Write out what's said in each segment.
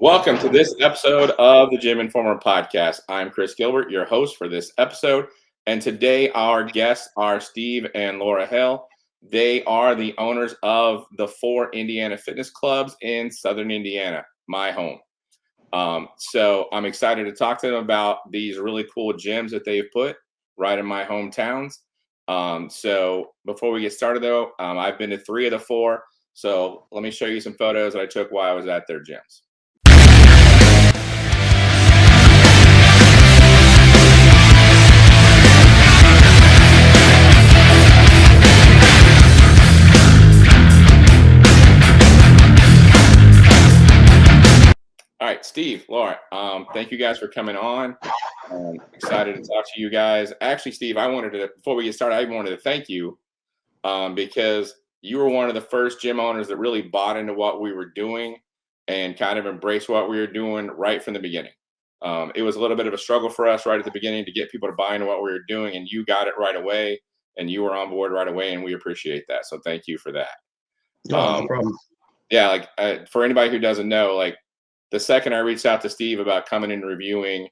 Welcome to this episode of the GymInformer podcast. I'm Chris Gilbert, your host for this episode. And today our guests are Steve and Laura Hale. They are the owners of the 4 Indiana fitness clubs in Southern Indiana, my home. So I'm excited to talk to them about these really cool gyms that they've put right in my hometowns. So before we get started though, I've been to 3 of the 4. So let me show you some photos that I took while I was at their gyms. All right, Steve, Laura, thank you guys for coming on. I'm excited to talk to you guys. Actually, Steve, before we get started, I wanted to thank you because you were one of the first gym owners that really bought into what we were doing and kind of embraced what we were doing right from the beginning. It was a little bit of a struggle for us right at the beginning to get people to buy into what we were doing, and you got it right away, and you were on board right away, and we appreciate that. So thank you for that. No problem. Yeah, for anybody who doesn't know, the second I reached out to Steve about coming and reviewing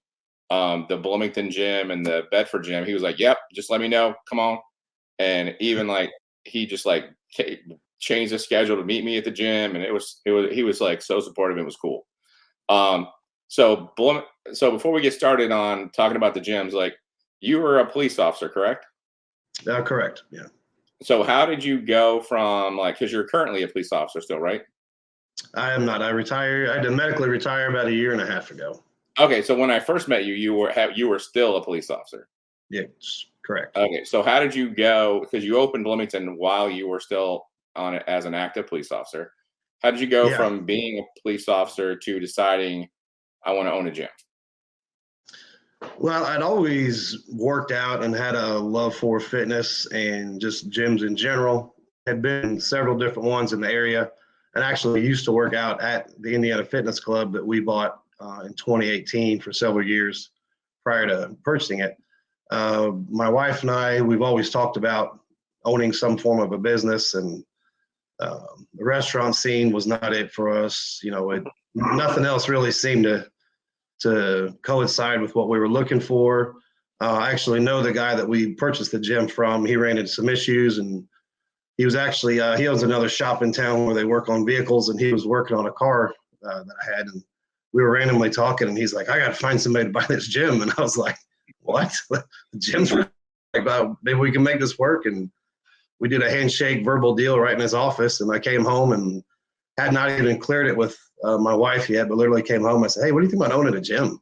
the Bloomington gym and the Bedford gym, he was like, "Yep, just let me know. Come on." And even he just changed the schedule to meet me at the gym, and he was so supportive. It was cool. So before we get started on talking about the gyms, you were a police officer, correct? Correct. Yeah. So how did you go from because you're currently a police officer still, right? I am not. I had to medically retire about a year and a half ago. Okay, so when I first met you, you were still a police officer. Yes, correct. Okay, so how did you go? Because you opened Bloomington while you were still on it as an active police officer. How did you go from being a police officer to deciding I want to own a gym? Well, I'd always worked out and had a love for fitness and just gyms in general. Had been several different ones in the area, and actually used to work out at the Indiana Fitness Club that we bought in 2018 for several years prior to purchasing it. My wife and I, we've always talked about owning some form of a business, and the restaurant scene was not it for us. Nothing else really seemed to coincide with what we were looking for. I actually know the guy that we purchased the gym from. He ran into some issues, and he was actually, he owns another shop in town where they work on vehicles, and he was working on a car that I had, and we were randomly talking, and he's like, "I got to find somebody to buy this gym." And I was like, "What? The gym's maybe we can make this work." And we did a handshake verbal deal right in his office, and I came home and had not even cleared it with my wife yet, but literally came home. I said, "Hey, what do you think about owning a gym?" And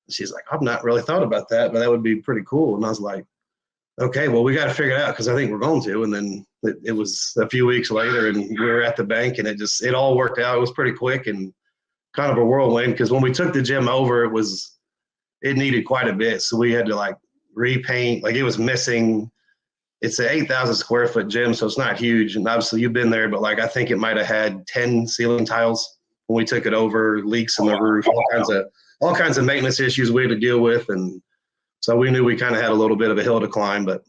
she's like, "I've not really thought about that, but that would be pretty cool." And I was like, "Okay, well, we got to figure it out because I think we're going to." And then it was a few weeks later, and we were at the bank, and it all worked out. It was pretty quick and kind of a whirlwind, because when we took the gym over, it needed quite a bit. So we had to repaint. It was missing. It's an 8,000 square foot gym, so it's not huge. And obviously you've been there, but I think it might have had 10 ceiling tiles when we took it over, leaks in the roof, all kinds of maintenance issues we had to deal with. And so we knew we kind of had a little bit of a hill to climb, but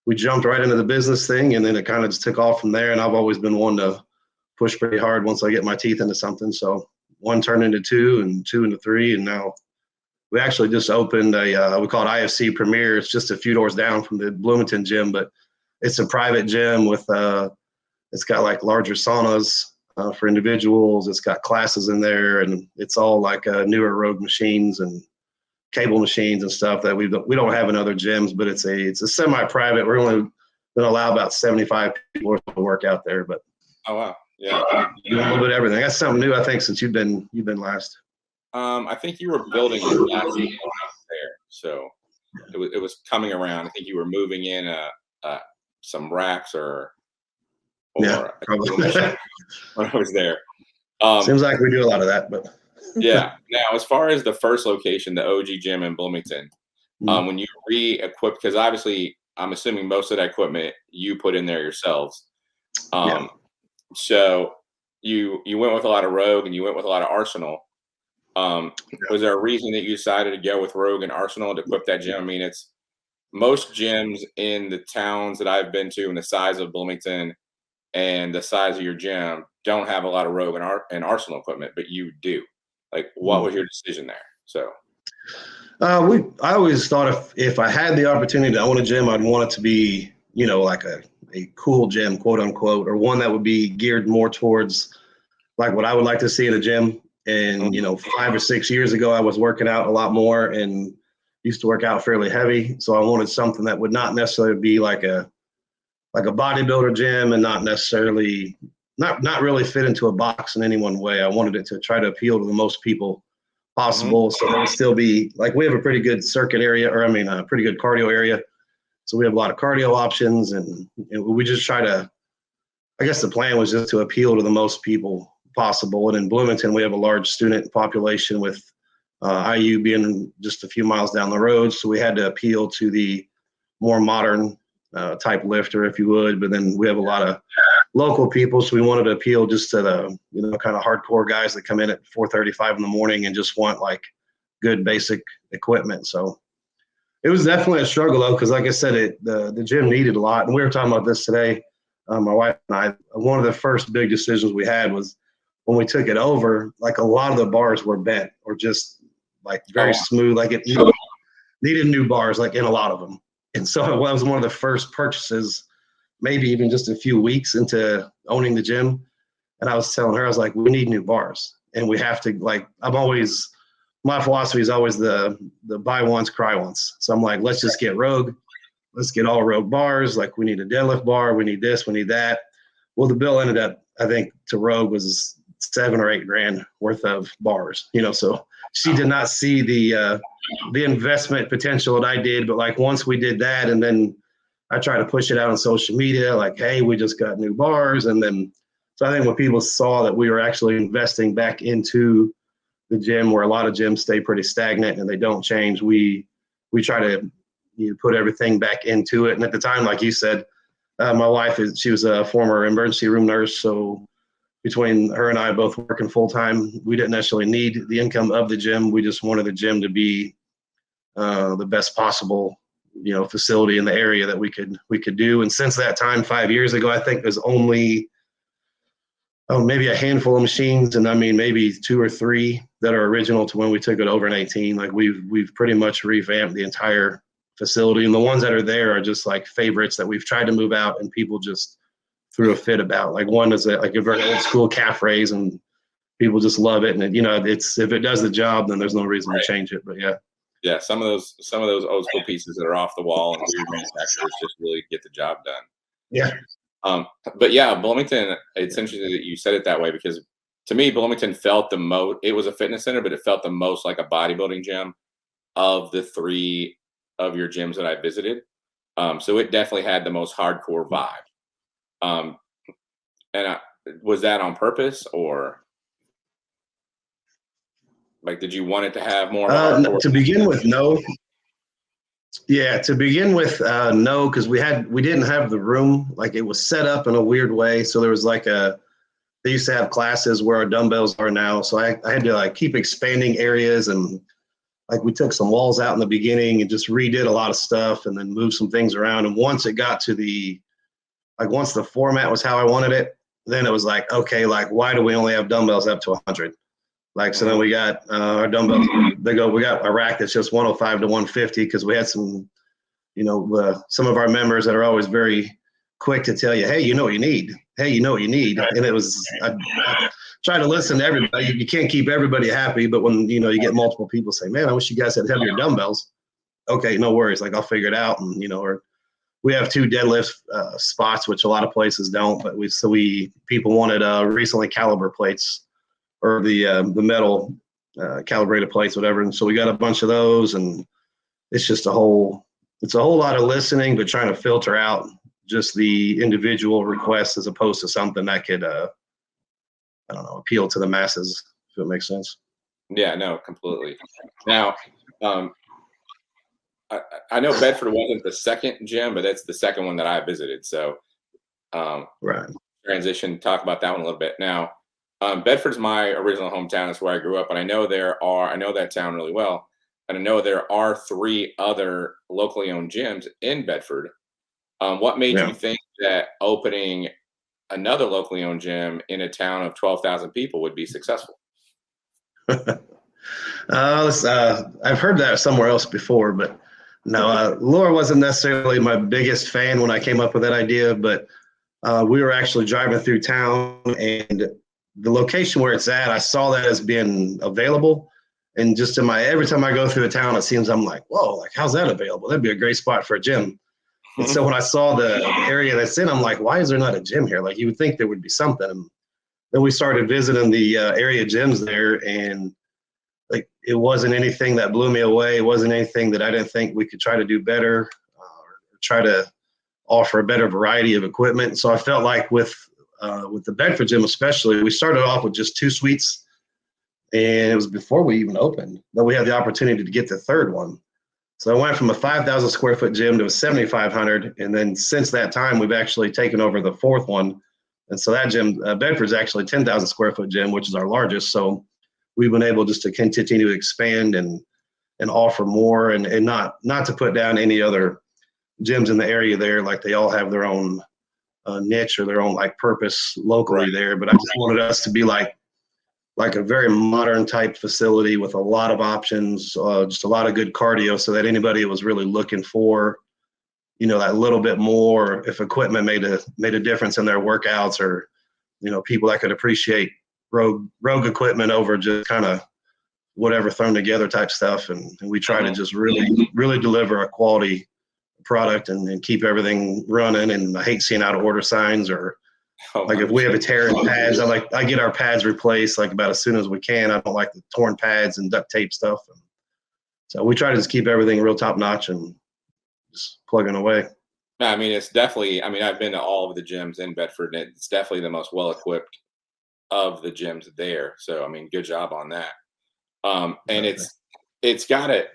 we jumped right into the business thing, and then it kind of just took off from there. And I've always been one to push pretty hard once I get my teeth into something. So 1 turned into 2, and 2 into 3, and now we actually just opened we call it IFC Premier. It's just a few doors down from the Bloomington gym, but it's a private gym with it's got larger saunas for individuals. It's got classes in there, and it's all newer Rogue machines and cable machines and stuff that we don't have in other gyms. But it's a semi-private. We're only going to allow about 75 people to work out there. But oh wow, yeah, do a little bit of everything. That's something new, I think, since you've been last. I think you were building it last year there, so it was coming around. I think you were moving in some racks or yeah, probably when I was there. Seems like we do a lot of that, but yeah. Now, as far as the first location, the OG gym in Bloomington, when you re-equipped, because obviously I'm assuming most of that equipment you put in there yourselves. So you went with a lot of Rogue and you went with a lot of Arsenal. Was there a reason that you decided to go with Rogue and Arsenal to equip that gym? I mean, it's most gyms in the towns that I've been to in the size of Bloomington, and the size of your gym don't have a lot of Rogue and Arsenal equipment, but you do. Like, what was your decision there? So, I always thought if I had the opportunity to own a gym, I'd want it to be, like a cool gym, quote unquote, or one that would be geared more towards like what I would like to see in a gym. And, 5 or 6 years ago, I was working out a lot more and used to work out fairly heavy. So I wanted something that would not necessarily be like a bodybuilder gym and not necessarily not really fit into a box in any one way. I wanted it to try to appeal to the most people possible. So it would still be like we have a pretty good circuit area, or a pretty good cardio area. So we have a lot of cardio options, and we just try to. I guess the plan was just to appeal to the most people possible. And in Bloomington, we have a large student population with IU being just a few miles down the road. So we had to appeal to the more modern type lifter, if you would. But then we have a lot of local people, so we wanted to appeal just to the kind of hardcore guys that come in at 4:35 in the morning and just want like good basic equipment. So it was definitely a struggle though, because like I said, the gym needed a lot. And we were talking about this today, my wife and I. One of the first big decisions we had was when we took it over. Like a lot of the bars were bent or just like very smooth. Like it needed new bars, like in a lot of them. And so it was one of the first purchases, maybe even just a few weeks into owning the gym. And I was telling her, I was like, we need new bars. And we have to, like, my philosophy is always the buy once, cry once. So I'm like, let's just get Rogue. Let's get all Rogue bars. Like we need a deadlift bar. We need this, we need that. Well, the bill ended up, I think, to Rogue was $7 or $8 grand worth of bars, so she did not see the investment potential that I did. But like once we did that, and then I try to push it out on social media, like, hey, we just got new bars. And then, so I think when people saw that we were actually investing back into the gym, where a lot of gyms stay pretty stagnant and they don't change, we try to put everything back into it. And at the time, like you said, my wife she was a former emergency room nurse. So between her and I both working full time, we didn't necessarily need the income of the gym. We just wanted the gym to be the best possible facility in the area that we could do. And since that time, 5 years ago, I think there's only maybe a handful of machines, and maybe 2 or 3 that are original to when we took it over in 18. Like we've pretty much revamped the entire facility, and the ones that are there are just like favorites that we've tried to move out and people just threw a fit about. Like one is a very old school calf raise, and people just love it. And it's, if it does the job, then there's no reason to change it. But yeah, some of those old school pieces that are off the wall and weird manufacturers just really get the job done. Yeah. But yeah, Bloomington, it's interesting that you said it that way, because to me, Bloomington felt the most, it was a fitness center, but it felt the most like a bodybuilding gym of the 3 of your gyms that I visited. So it definitely had the most hardcore vibe. Was that on purpose, or like, did you want it to have more? To begin with, no. Yeah, to begin with, no, because we didn't have the room. Like it was set up in a weird way. So there was like they used to have classes where our dumbbells are now. So I had to like keep expanding areas, and like we took some walls out in the beginning and just redid a lot of stuff and then moved some things around. And once it got to once the format was how I wanted it, then it was like, okay, like why do we only have dumbbells up to 100? Like, so then we got our dumbbells. We got a rack that's just 105 to 150, because we had some, some of our members that are always very quick to tell you, hey, you know what you need. Hey, you know what you need. And it was, I try to listen to everybody. You can't keep everybody happy, but when, you get multiple people say, man, I wish you guys had heavier dumbbells. Okay, no worries. Like I'll figure it out. And, or we have 2 deadlift spots, which a lot of places don't, but people wanted recently caliber plates, or the metal calibrated plates, whatever. And so we got a bunch of those, and it's just a whole lot of listening, but trying to filter out just the individual requests as opposed to something that could, appeal to the masses, if it makes sense. Yeah, no, completely. Now, I know Bedford wasn't the second gym, but that's the second one that I visited. So, right. Transition, talk about that one a little bit. Now, Bedford's my original hometown. It's where I grew up, and I know that town really well. And I know there are 3 other locally owned gyms in Bedford. What made you think that opening another locally owned gym in a town of 12,000 people would be successful. I've heard that somewhere else before, but no, Laura wasn't necessarily my biggest fan when I came up with that idea, but we were actually driving through town, and the location where it's at, I saw that as being available. And just every time I go through a town, it seems I'm like, whoa, like, how's that available? That'd be a great spot for a gym. And so when I saw the area that's in, I'm like, why is there not a gym here? Like, you would think there would be something. And then we started visiting the area gyms there, and like, it wasn't anything that blew me away. It wasn't anything that I didn't think we could try to do better, or try to offer a better variety of equipment. So I felt like with the Bedford gym especially, we started off with just 2 suites, and it was before we even opened that we had the opportunity to get the third one. So I went from a 5,000 square foot gym to a 7,500, and then since that time, we've actually taken over the fourth one. And so that gym, Bedford's actually 10,000 square foot gym, which is our largest. So we've been able just to continue to expand and offer more, and not to put down any other gyms in the area there. Like, they all have their own niche or their own like purpose locally there. But I just wanted us to be like a very modern type facility with a lot of options, just a lot of good cardio, so that anybody was really looking for, that little bit more, if equipment made a difference in their workouts, or, people that could appreciate rogue equipment over just kind of whatever thrown together type stuff. And we try to just really deliver a quality product and keep everything running. And I hate seeing out of order signs, or like if we have a tear in pads, I get our pads replaced like about as soon as we can. I don't like the torn pads and duct tape stuff. And so we try to just keep everything real top notch and just plugging away. I mean, it's definitely, I've been to all of the gyms in Bedford, and it's definitely the most well-equipped of the gyms there. So, good job on that. And it's got a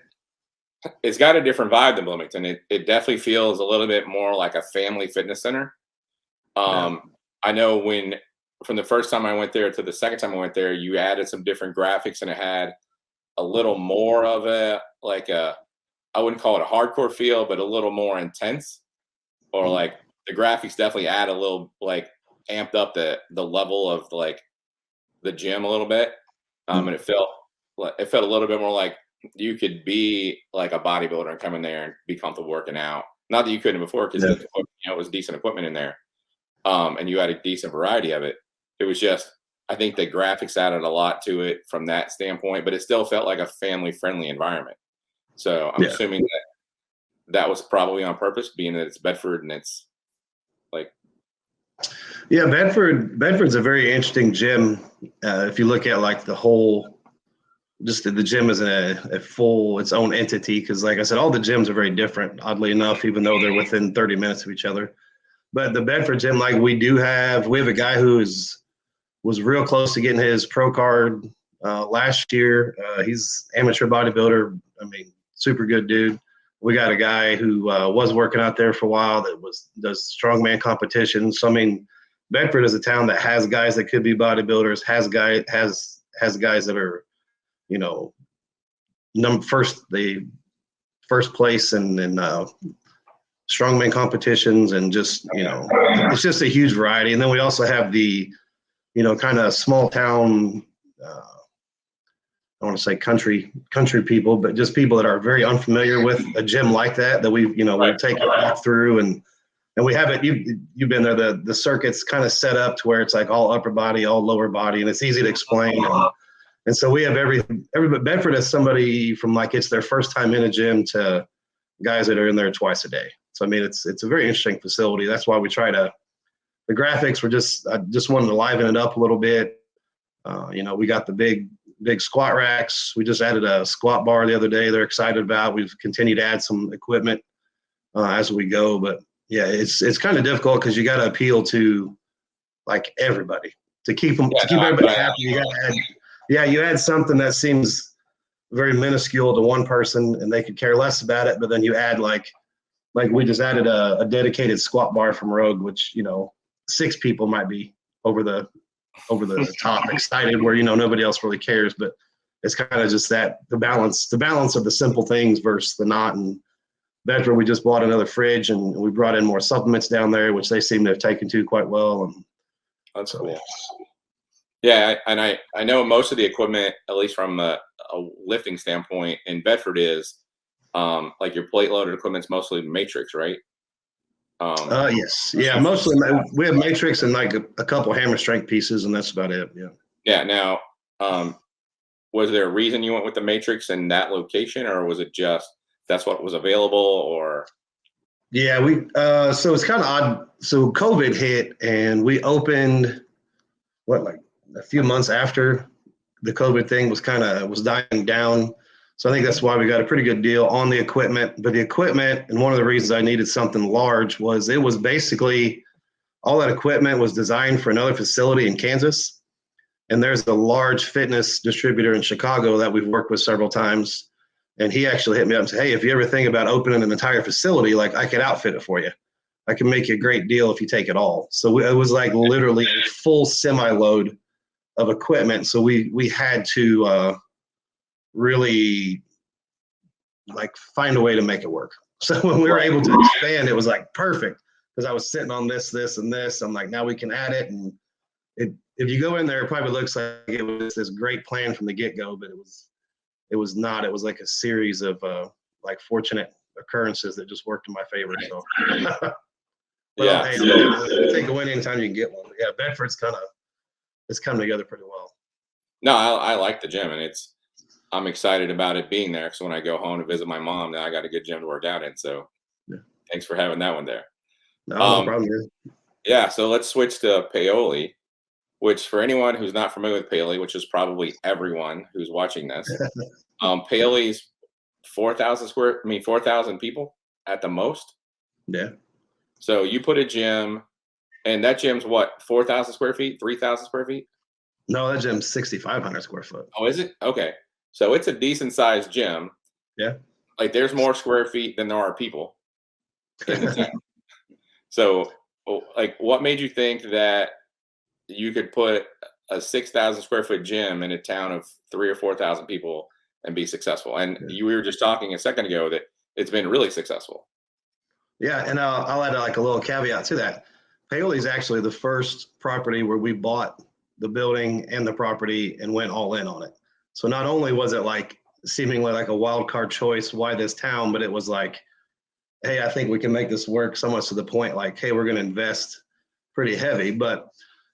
different vibe than Bloomington. It definitely feels a little bit more like a family fitness center. I know from the first time I went there to the second time I went there, you added some different graphics, and it had a little more of I wouldn't call it a hardcore feel, but a little more intense, or like the graphics definitely add a little, like, amped up the level of like the gym a little bit. And it felt a little bit more like you could be like a bodybuilder and come in there and be comfortable working out. Not that you couldn't before, because it was decent equipment in there. And you had a decent variety of it. It was just, I think the graphics added a lot to it from that standpoint, but it still felt like a family-friendly environment. So I'm assuming that was probably on purpose, being that it's Bedford and it's like. Yeah, Bedford's a very interesting gym. If you look at like the whole, just the gym is its own entity, because like I said, all the gyms are very different, oddly enough, even though they're within 30 minutes of each other. But the Bedford gym, like, we have a guy who was real close to getting his pro card last year. He's amateur bodybuilder. Super good dude. We got a guy who was working out there for a while that does strongman competitions. So Bedford is a town that has guys that could be bodybuilders, has guys that are, first place in strongman competitions, and just, it's just a huge variety. And then we also have the, kind of small town, I want to say country people, but just people that are very unfamiliar with a gym like that we've taken back through, and we have it. You've been there. The circuit's kind of set up to where it's like all upper body, all lower body, and it's easy to explain. And so we have everybody. Bedford has somebody from like it's their first time in a gym to guys that are in there twice a day. So it's a very interesting facility. That's why we try to. The graphics I just wanted to liven it up a little bit. We got the big squat racks. We just added a squat bar the other day. They're excited about. We've continued to add some equipment as we go. But yeah, it's kind of difficult because you got to appeal to like everybody to keep everybody happy. You got to add, you add something that seems very minuscule to one person and they could care less about it. But then you add like we just added a dedicated squat bar from Rogue, which 6 people might be over the top excited, where nobody else really cares. But it's kind of just that the balance of the simple things versus the not. And Bedford, we just bought another fridge, and we brought in more supplements down there, which they seem to have taken to quite well. And That's So, cool. Yeah, I know most of the equipment, at least from a lifting standpoint, in Bedford is like your plate loaded equipment's mostly matrix, right? yes, yeah, mostly we have matrix and like a couple hammer strength pieces, and that's about it. Yeah. Yeah. Now, um, was there a reason you went with the matrix in that location, or was it just that's what was available? Or Yeah, we so it's kind of odd. So COVID hit, and we opened like a few months after the COVID thing was dying down. So I think that's why we got a pretty good deal on the equipment. But the equipment, and one of the reasons I needed something large was it was basically all that equipment was designed for another facility in Kansas. And there's a large fitness distributor in Chicago that we've worked with several times. And he actually hit me up and said, "Hey, if you ever think about opening an entire facility, like I could outfit it for you. I can make you a great deal if you take it all." So it was like literally a full semi load of equipment. So we had to really like find a way to make it work. So when we were able to expand, it was like perfect because I was sitting on this, and this. I'm like, now we can add it, and if you go in there, it probably looks like it was this great plan from the get go, but it was not. It was like a series of like fortunate occurrences that just worked in my favor. So, well, yeah, hey, take a win anytime you can get one. But yeah, Bedford's it's coming together pretty well. no, I like the gym, and I'm excited about it being there. So when I go home to visit my mom, now I got a good gym to work out in. So Yeah. thanks for having that one there. No problem. Man. Yeah, so let's switch to Paoli, which for anyone who's not familiar with Paoli, which is probably everyone who's watching this, Paoli's 4,000 people at the most. Yeah. So you put a gym, and that gym's what, 4,000 square feet, 3,000 square feet? No, that gym's 6,500 square foot. Oh, is it? Okay. So it's a decent sized gym. Yeah. Like there's more square feet than there are people in the town. So, like, what made you think that you could put a 6,000 square foot gym in a town of 3 or 4,000 people and be successful? And we were just talking a second ago that it's been really successful. Yeah, and I'll add like a little caveat to that. Paoli is actually the first property where we bought the building and the property and went all in on it. So not only was it like seemingly like a wild card choice, why this town, but it was like, hey, I think we can make this work so much to the point like, hey, we're going to invest pretty heavy. But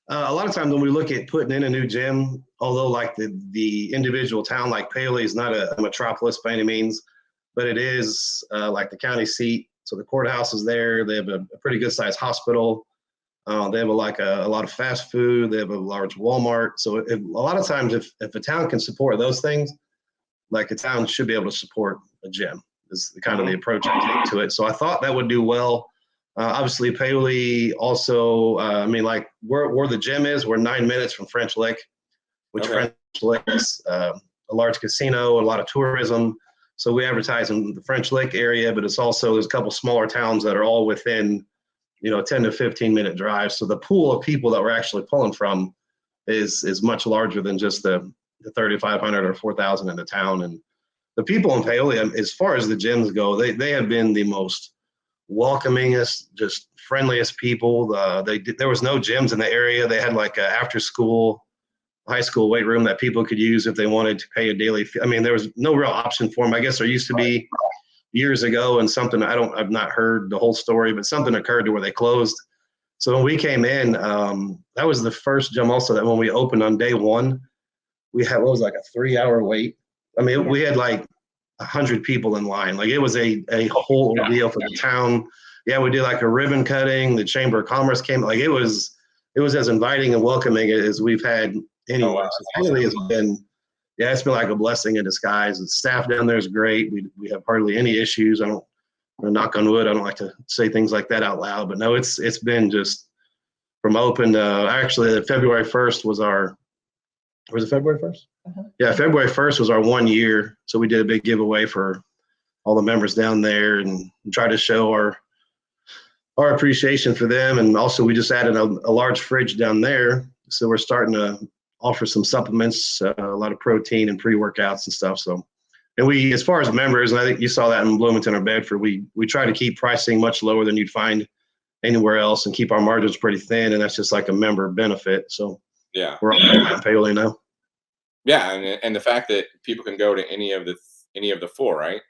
a lot of times when we look at putting in a new gym, although like the individual town like Paoli is not a metropolis by any means, but it is like the county seat. So the courthouse is there. They have a pretty good sized hospital. They have a lot of fast food. They have a large Walmart. So a lot of times if a town can support those things, like a town should be able to support a gym is kind of the approach I take to it. So I thought that would do well. Obviously, Paoli also, I mean, like where the gym is, we're 9 minutes from French Lick, which French Lick is a large casino, a lot of tourism. So we advertise in the French Lick area, but it's also, there's a couple smaller towns that are all within, 10 to 15 minute drive. So the pool of people that we're actually pulling from is much larger than just the 3,500 or 4,000 in the town. And the people in Paoli, as far as the gyms go, they have been the most welcomingest, just friendliest people. There was no gyms in the area. They had like a after school high school weight room that people could use if they wanted to pay a daily fee. I mean, there was no real option for them. I guess there used to be years ago, and something I've not heard the whole story, but something occurred to where they closed. So when we came in, that was the first gym also that when we opened on day one, we had what was like a 3-hour wait. I mean, we had like 100 people in line. Like it was a whole ordeal for the town. Yeah, we did like a ribbon cutting. The Chamber of Commerce came. Like it was as inviting and welcoming as we've had anywhere. So it really has been, it's been like a blessing in disguise. The staff down there is great. We have hardly any issues. I don't, knock on wood, I don't like to say things like that out loud, but no, it's been just from open to actually February 1st was it February 1st? Yeah, February 1st was our 1 year. So we did a big giveaway for all the members down there and try to show our appreciation for them. And also we just added a large fridge down there. So we're starting to offer some supplements, a lot of protein and pre-workouts and stuff. So, and we, as far as members, and I think you saw that in Bloomington or Bedford, we try to keep pricing much lower than you'd find anywhere else and keep our margins pretty thin. And that's just like a member benefit. So Yeah. we're all Paoli now. Yeah, and the fact that people can go to any of the four, right?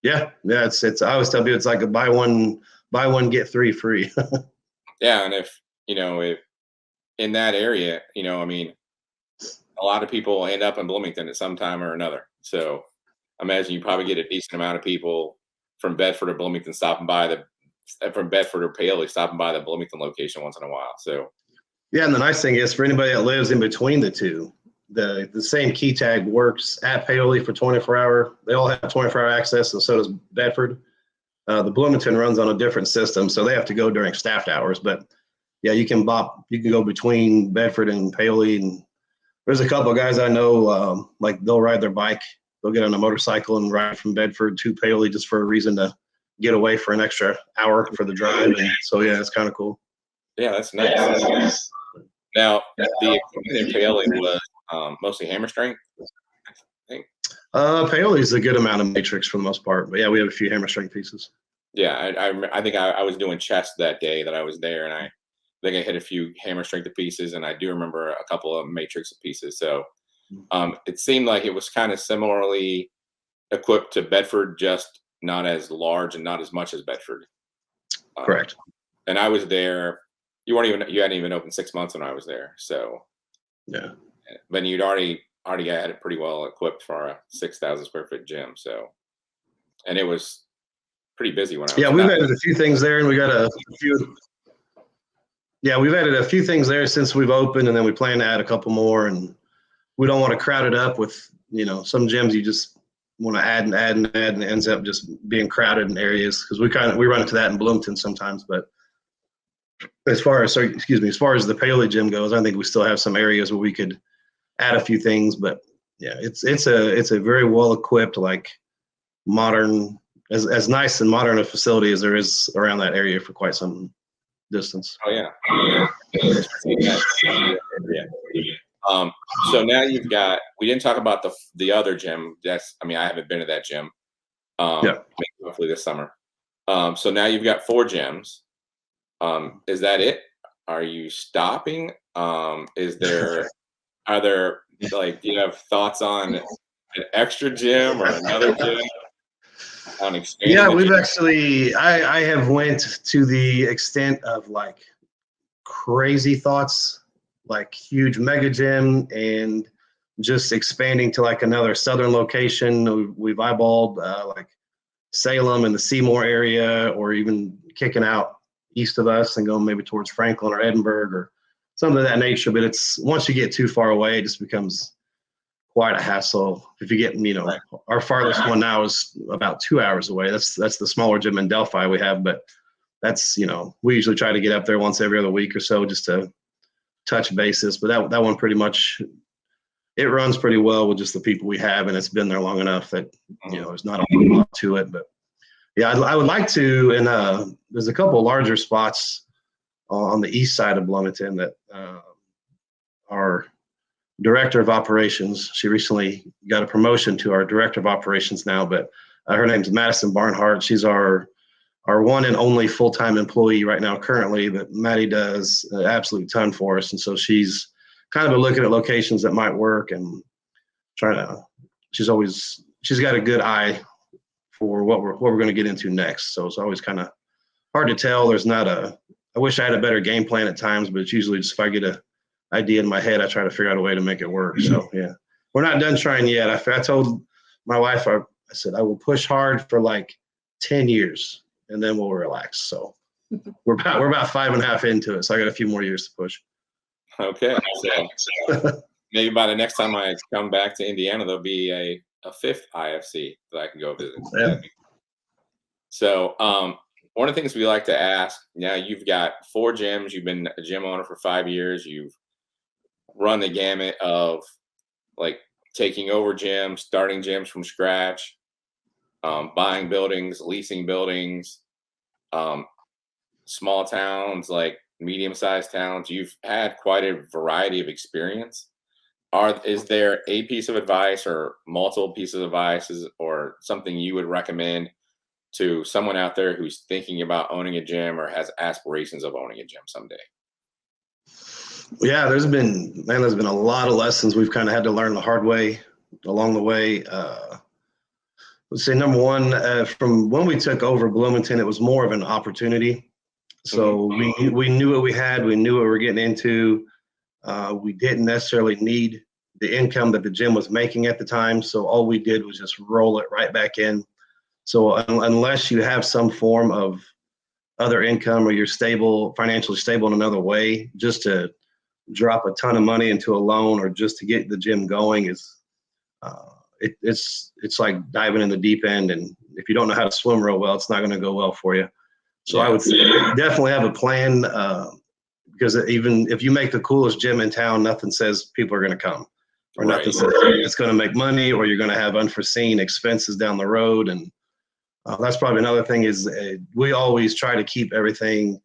Yeah. It's I always tell people it's like a buy one, get three free. Yeah, and if in that area, I mean, a lot of people end up in Bloomington at some time or another. So I imagine you probably get a decent amount of people from Bedford or Bloomington from Bedford or Paoli stopping by the Bloomington location once in a while. So Yeah, and the nice thing is for anybody that lives in between the two, the same key tag works at Paoli for 24-hour. They all have 24-hour access, and so does Bedford. The Bloomington runs on a different system, so they have to go during staffed hours. But yeah, you can go between Bedford and Paoli, and there's a couple of guys I know, like they'll ride their bike, they'll get on a motorcycle and ride from Bedford to Paoli just for a reason to get away for an extra hour for the drive. And so yeah, it's kind of cool. yeah, that's nice. Now, the equipment in Paoli was mostly hammer strength, I think. Paoli is a good amount of matrix for the most part, but yeah, we have a few hammer strength pieces. Yeah, I think I was doing chest that day that I was there, and I think I hit a few hammer strength pieces, and I do remember a couple of matrix pieces. So it seemed like it was kind of similarly equipped to Bedford, just not as large and not as much as Bedford. Correct. And I was there. You hadn't even opened 6 months when I was there. So yeah, but you'd already had it pretty well equipped for a 6,000 square foot gym. So, and it was pretty busy when I was. Yeah, we've added a few things there, and we got a few. Yeah, we've added a few things there since we've opened, and then we plan to add a couple more. And we don't want to crowd it up with some gyms you just want to add and add and add, and it ends up just being crowded in areas because we run into that in Bloomington sometimes. But as far as the Paoli gym goes, I think we still have some areas where we could add a few things. But yeah, it's a very well equipped, like modern, as nice and modern a facility as there is around that area for quite some distance. Oh yeah. So now we didn't talk about the other gym. I haven't been to that gym. Yeah. Maybe hopefully this summer. So now you've got 4 gyms. Is that it? Are you stopping? Are there do you have thoughts on an extra gym or another gym? On expanding? Yeah, we've actually, I have went to the extent of like crazy thoughts, like huge mega gym and just expanding to like another southern location. We've eyeballed like Salem and the Seymour area, or even kicking out east of us and going maybe towards Franklin or Edinburgh or something of that nature. But it's once you get too far away, it just becomes quite a hassle. If you get, our farthest one now is about 2 hours away. That's the smaller gym in Delphi we have, but that's, we usually try to get up there once every other week or so just to touch bases. But that one pretty much, it runs pretty well with just the people we have, and it's been there long enough that, there's not a lot to it. But yeah, I would like to, and there's a couple larger spots on the east side of Bloomington that are director of operations. She recently got a promotion to our director of operations now, but her name's Madison Barnhart. She's our one and only full-time employee right now currently, but Maddie does an absolute ton for us. And so she's kind of been looking at locations that might work and she's got a good eye for what we're going to get into next. So it's always kind of hard to tell. I wish I had a better game plan at times, but it's usually just if I get a idea in my head, I try to figure out a way to make it work. So yeah, we're not done trying yet. I told my wife, I said, I will push hard for like 10 years and then we'll relax. So we're about 5.5 into it. So I got a few more years to push. Okay. So maybe by the next time I come back to Indiana, there'll be a 5th IFC that I can go visit. Yeah. So one of the things we like to ask, now you've got 4 gyms, you've been a gym owner for 5 years, you've run the gamut of like taking over gyms, starting gyms from scratch, buying buildings, leasing buildings, small towns, like medium-sized towns. You've had quite a variety of experience. Is there a piece of advice or multiple pieces of advice or something you would recommend to someone out there who's thinking about owning a gym or has aspirations of owning a gym someday? Yeah, there's been a lot of lessons we've kind of had to learn the hard way along the way. Let's say number one, from when we took over Bloomington, it was more of an opportunity. So we knew what we had, we knew what we were getting into. We didn't necessarily need the income that the gym was making at the time, so all we did was just roll it right back in. So unless you have some form of other income or you're financially stable in another way, just to drop a ton of money into a loan or just to get the gym going is it's like diving in the deep end, and if you don't know how to swim real well, it's not going to go well for you. So I would say definitely have a plan, because even if you make the coolest gym in town, nothing says people are going to come, or nothing says it's going to make money, or you're going to have unforeseen expenses down the road. And that's probably another thing is we always try to keep everything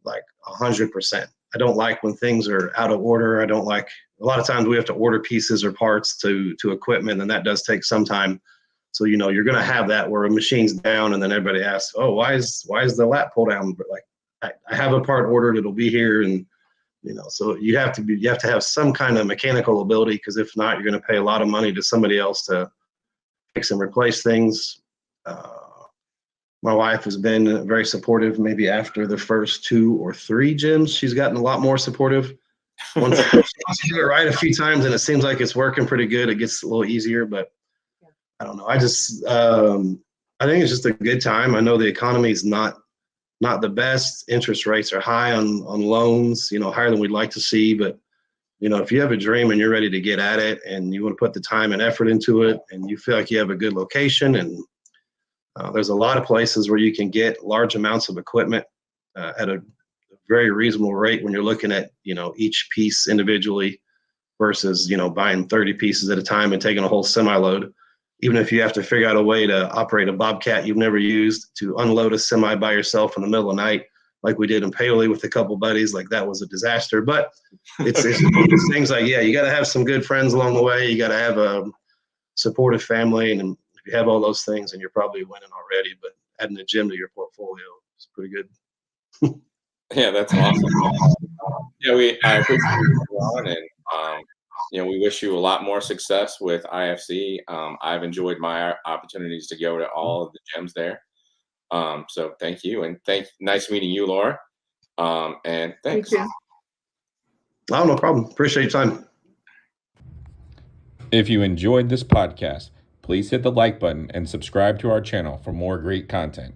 like 100%. I don't like when things are out of order. I don't like, a lot of times we have to order pieces or parts to equipment, and that does take some time. So, you're going to have that where a machine's down and then everybody asks, oh, why is the lat pull down? But like, I have a part ordered, it'll be here. And, so you have to have some kind of mechanical ability, because if not, you're going to pay a lot of money to somebody else to fix and replace things. My wife has been very supportive. Maybe after the first 2 or 3 gyms, she's gotten a lot more supportive. Once you do it right a few times and it seems like it's working pretty good, it gets a little easier. But I don't know. I just I think it's just a good time. I know the economy is not the best. Interest rates are high on loans, higher than we'd like to see. But if you have a dream and you're ready to get at it and you want to put the time and effort into it, and you feel like you have a good location, and there's a lot of places where you can get large amounts of equipment at a very reasonable rate when you're looking at, each piece individually versus, buying 30 pieces at a time and taking a whole semi-load. Even if you have to figure out a way to operate a Bobcat you've never used to unload a semi by yourself in the middle of the night, like we did in Paoli with a couple buddies, like that was a disaster. But it's things like, you got to have some good friends along the way. You got to have a supportive family, and if you have all those things, and you're probably winning already. But adding a gym to your portfolio is pretty good. Yeah, that's awesome. I appreciate you on, and we wish you a lot more success with IFC. I've enjoyed my opportunities to go to all of the gyms there. So thank you, and nice meeting you, Laura. And thanks. You too. Oh, no problem. Appreciate your time. If you enjoyed this podcast, please hit the like button and subscribe to our channel for more great content.